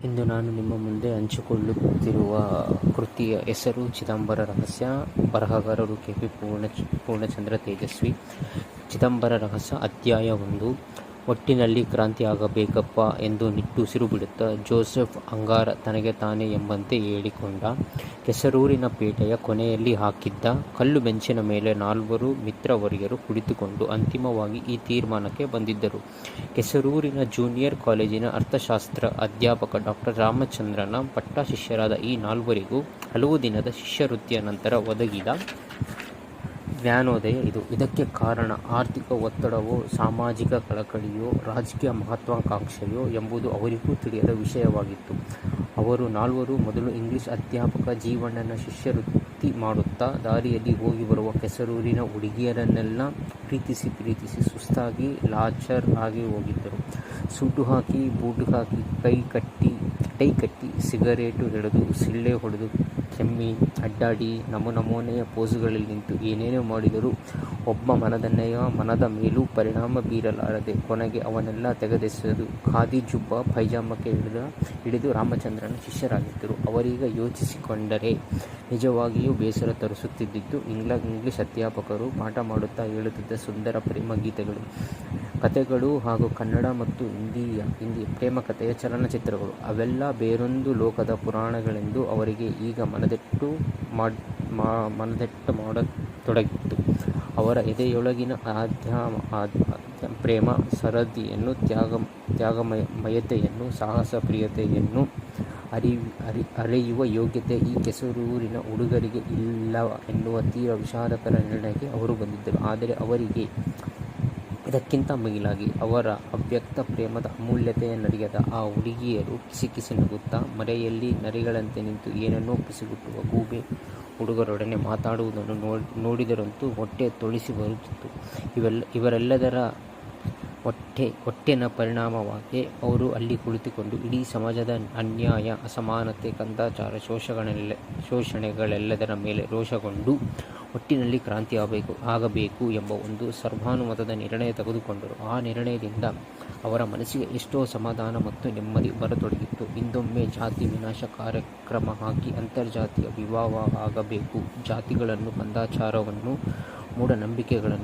ಇಂದು ನಾನು ನಿಮ್ಮ ಮುಂದೆ ಹಂಚಿಕೊಳ್ಳುತ್ತಿರುವ ಕೃತಿಯ ಹೆಸರು ಚಿದಂಬರ ರಹಸ್ಯ. ಬರಹಗಾರರು ಕೆ.ಪಿ. ಪೂರ್ಣಚಂದ್ರ ತೇಜಸ್ವಿ. ಚಿದಂಬರ ರಹಸ್ಯ. ಅಧ್ಯಾಯ 1. ಒಟ್ಟಿನಲ್ಲಿ ಕ್ರಾಂತಿ ಆಗಬೇಕಪ್ಪ ಎಂದು ನಿಟ್ಟುಸಿರು ಬಿಡುತ್ತಾ ಜೋಸೆಫ್ ಅಂಗಾರ ತನಗೆ ತಾನೇ ಎಂಬಂತೆ ಹೇಳಿಕೊಂಡ. ಕೆಸರೂರಿನ ಪೇಟೆಯ ಕೊನೆಯಲ್ಲಿ ಹಾಕಿದ್ದ ಕಲ್ಲು ಬೆಂಚಿನ ಮೇಲೆ 4 ಮಿತ್ರವರ್ಗರು ಕುಳಿತುಕೊಂಡು ಅಂತಿಮವಾಗಿ ಈ ತೀರ್ಮಾನಕ್ಕೆ ಬಂದಿದ್ದರು. ಕೆಸರೂರಿನ ಜೂನಿಯರ್ ಕಾಲೇಜಿನ ಅರ್ಥಶಾಸ್ತ್ರ ಅಧ್ಯಾಪಕ ಡಾ. ರಾಮಚಂದ್ರನ ಪಟ್ಟಶಿಷ್ಯರಾದ ಈ 4 ಹಲವು ದಿನದ ಶಿಷ್ಯವೃತ್ತಿಯ ನಂತರ ಒದಗಿದ ಜ್ಞಾನೋದಯ ಇದು. ಇದಕ್ಕೆ ಕಾರಣ ಆರ್ಥಿಕ ಒತ್ತಡವೋ, ಸಾಮಾಜಿಕ ಕಳಕಳಿಯೋ, ರಾಜಕೀಯ ಮಹತ್ವಾಕಾಂಕ್ಷೆಯೋ ಎಂಬುದು ಅವರಿಗೂ ತಿಳಿಯದ ವಿಷಯವಾಗಿತ್ತು. ಅವರು 4 ಮೊದಲು ಇಂಗ್ಲಿಷ್ ಅಧ್ಯಾಪಕ ಜೀವಣ್ಣನ ಶಿಷ್ಯವೃತ್ತಿ ಮಾಡುತ್ತಾ ದಾರಿಯಲ್ಲಿ ಹೋಗಿ ಬರುವ ಕೆಸರೂರಿನ ಹುಡುಗಿಯರನ್ನೆಲ್ಲ ಪ್ರೀತಿಸಿ ಸುಸ್ತಾಗಿ ಲಾಚರ್ ಆಗಿ ಹೋಗಿದ್ದರು. ಸೂಟು ಹಾಕಿ, ಬೂಟು ಹಾಕಿ, ಟೈ ಕಟ್ಟಿ, ಸಿಗರೇಟು ಹಿಡಿದು, ಸಿಳ್ಳೆ ಹೊಡೆದು, ಕೆಮ್ಮಿ, ಅಡ್ಡಾಡಿ, ನಮೂನೆಯ ಪೋಸುಗಳಲ್ಲಿ ನಿಂತು ಏನೇನೋ ಮಾಡಿದರೂ ಒಬ್ಬ ಮನದ ಮೇಲೂ ಪರಿಣಾಮ ಬೀರಲಾರದೆ ಕೊನೆಗೆ ಅವನ್ನೆಲ್ಲ ತೆಗೆದೆಸೆದು ಖಾದಿ ಜುಬ್ಬ ಪೈಜಾಮಕ್ಕೆ ಹಿಡಿದು ರಾಮಚಂದ್ರನ ಶಿಷ್ಯರಾಗಿದ್ದರು. ಅವರೀಗ ಯೋಚಿಸಿಕೊಂಡರೆ ನಿಜವಾಗಿಯೂ ಬೇಸರ ತರಿಸುತ್ತಿದ್ದುದು ಇಂಗ್ಲಿಷ್ ಅಧ್ಯಾಪಕರು ಪಾಠ ಮಾಡುತ್ತಾ ಹೇಳುತ್ತಿದ್ದ ಸುಂದರ ಪ್ರೇಮ ಗೀತೆಗಳು, ಕಥೆಗಳು ಹಾಗೂ ಕನ್ನಡ ಮತ್ತು ಹಿಂದಿ ಪ್ರೇಮಕಥೆಯ ಚಲನಚಿತ್ರಗಳು. ಅವೆಲ್ಲ ಬೇರೊಂದು ಲೋಕದ ಪುರಾಣಗಳೆಂದು ಅವರಿಗೆ ಈಗ ಮನದಟ್ಟು ಮಾಡತೊಡಗಿತ್ತು. ಅವರ ಎದೆಯೊಳಗಿನ ಪ್ರೇಮ ಸರದಿಯನ್ನು, ತ್ಯಾಗಮಯತೆಯನ್ನು, ಸಾಹಸ ಪ್ರಿಯತೆಯನ್ನು ಅರಿಯುವ ಯೋಗ್ಯತೆ ಈ ಕೆಸರೂರಿನ ಹುಡುಗರಿಗೆ ಇಲ್ಲ ಎನ್ನುವ ತೀರ ವಿಷಾದಕರ ನಿರ್ಣಯಕ್ಕೆ ಅವರು ಬಂದಿದ್ದರು. ಆದರೆ ಅವರಿಗೆ ಇದಕ್ಕಿಂತ ಮಿಗಿಲಾಗಿ ಅವರ ಅವ್ಯಕ್ತ ಪ್ರೇಮದ ಅಮೂಲ್ಯತೆಯನ್ನರಿಯದ ಆ ಹುಡುಗಿಯರು ಕಿಸಿಕಿಸಿ ನಗುತ್ತಾ ಮರೆಯಲ್ಲಿ ನರಿಗಳಂತೆ ನಿಂತು ಏನನ್ನೋ ಪಿಸುಗುಟ್ಟುವ ಗೂಬೆ ಹುಡುಗರೊಡನೆ ಮಾತಾಡುವುದನ್ನು ನೋಡಿದರಂತೂ ಹೊಟ್ಟೆ ತೊಳಿಸಿ ಬರುತ್ತಿತ್ತು. ಇವರೆಲ್ಲದರ ಒಟ್ಟಿನ ಪರಿಣಾಮವಾಗಿ ಅವರು ಅಲ್ಲಿ ಕುಳಿತುಕೊಂಡು ಇಡೀ ಸಮಾಜದ ಅನ್ಯಾಯ, ಅಸಮಾನತೆ, ಕಂದಾಚಾರ, ಶೋಷಣೆಗಳೆಲ್ಲದರ ಮೇಲೆ ರೋಷಗೊಂಡು ಒಟ್ಟಿನಲ್ಲಿ ಕ್ರಾಂತಿ ಆಗಬೇಕು ಎಂಬ ಒಂದು ಸರ್ವಾನುಮತದ ನಿರ್ಣಯ ತೆಗೆದುಕೊಂಡರು. ಆ ನಿರ್ಣಯದಿಂದ ಅವರ ಮನಸ್ಸಿಗೆ ಎಷ್ಟೋ ಸಮಾಧಾನ ಮತ್ತು ನೆಮ್ಮದಿ ಬರತೊಡಗಿತ್ತು. ಹಿಂದೊಮ್ಮೆ ಜಾತಿ ವಿನಾಶ ಕಾರ್ಯಕ್ರಮ ಹಾಕಿ ಅಂತರ್ಜಾತೀಯ ವಿವಾಹ ಆಗಬೇಕು, ಜಾತಿಗಳನ್ನು, ಕಂದಾಚಾರವನ್ನು, ಮೂಢನಂಬಿಕೆಗಳನ್ನು